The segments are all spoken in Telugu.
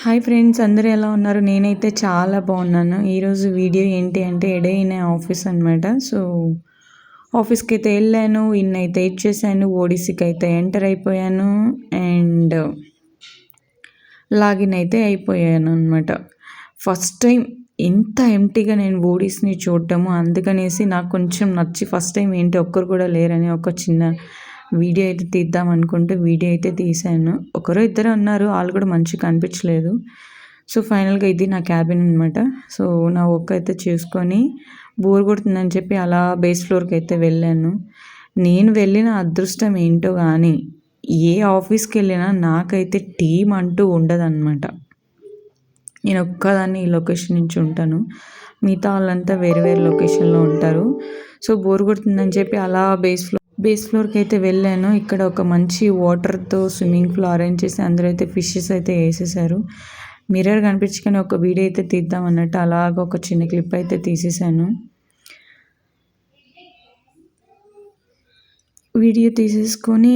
హాయ్ ఫ్రెండ్స్, అందరూ ఎలా ఉన్నారు? నేనైతే చాలా బాగున్నాను. ఈరోజు వీడియో ఏంటి అంటే డే ఇన్ ఆఫీస్ అనమాట. సో ఆఫీస్కి అయితే వెళ్ళాను, ఇన్ అయితే ఇచ్చేసాను, ఓడిసికి అయితే ఎంటర్ అయిపోయాను అండ్ లాగిన్ అయితే అయిపోయాను అనమాట. ఫస్ట్ టైం ఇంత ఎంటీగా నేను ఓడిస్ని చూడటము, అందుకనేసి నాకు కొంచెం నచ్చి ఫస్ట్ టైం ఏంటి ఒక్కరు కూడా లేరని ఒక చిన్న వీడియో అయితే తీద్దాం అనుకుంటే వీడియో అయితే తీశాను. ఒకరో ఇద్దరు ఉన్నారు, వాళ్ళు కూడా మంచిగా కనిపించలేదు. సో ఫైనల్గా ఇది నా క్యాబిన్ అనమాట. సో నా వర్క్ అయితే చేసుకొని బోర్ కొడుతుందని చెప్పి అలా బేస్ ఫ్లోర్కి అయితే వెళ్ళాను. నేను వెళ్ళిన అదృష్టం ఏంటో కానీ ఏ ఆఫీస్కి వెళ్ళినా నాకైతే టీం అంటూ ఉండదన్నమాట. నేను ఒక్కదాన్ని ఈ లొకేషన్ నుంచి ఉంటాను, మిగతా వాళ్ళంతా వేరే వేరే లొకేషన్లో ఉంటారు. సో బోర్ కొడుతుందని చెప్పి అలా బేస్ ఫ్లోర్కి అయితే వెళ్ళాను. ఇక్కడ ఒక మంచి వాటర్తో స్విమ్మింగ్ పూల్ అరేంజ్ చేసి అందరూ అయితే ఫిషెస్ అయితే వేసేసారు. మిర్రర్ కనిపించగానే ఒక వీడియో అయితే తీద్దాం అన్నట్టు అలాగ ఒక చిన్న క్లిప్ అయితే తీసేసాను. వీడియో తీసేసుకొని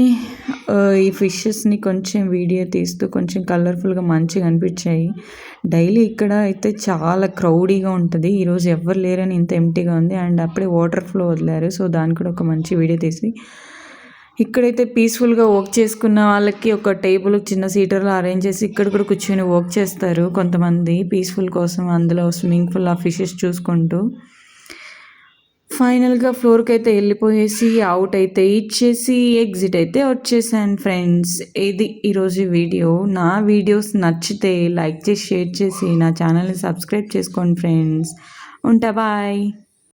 ఈ ఫిషెస్ని కొంచెం వీడియో తీస్తూ కొంచెం కలర్ఫుల్గా మంచిగా అనిపించాయి. డైలీ ఇక్కడ అయితే చాలా క్రౌడీగా ఉంటుంది. ఈరోజు ఎవరు లేరని ఇంత ఎంటీగా ఉంది అండ్ అప్పుడే వాటర్ ఫ్లో వదిలారు. సో దానికి కూడా ఒక మంచి వీడియో తీసి ఇక్కడైతే పీస్ఫుల్గా వర్క్ చేసుకున్న వాళ్ళకి ఒక టేబుల్ చిన్న సీటర్లో అరేంజ్ చేసి ఇక్కడ కూడా కూర్చొని వర్క్ చేస్తారు కొంతమంది పీస్ఫుల్ కోసం. అందులో స్విమ్మింగ్ పూల్ ఆ ఫిషెస్ చూసుకుంటూ ఫైనల్గా ఫ్లోర్కి అయితే వెళ్ళిపోయేసి అవుట్ అయితే ఇచ్చేసి ఎగ్జిట్ అయితే వచ్చేసాను ఫ్రెండ్స్. ఇది ఈరోజు వీడియో. నా వీడియోస్ నచ్చితే లైక్ చేసి షేర్ చేసి నా ఛానల్ని సబ్స్క్రైబ్ చేసుకోండి ఫ్రెండ్స్. ఉంటా, బాయ్.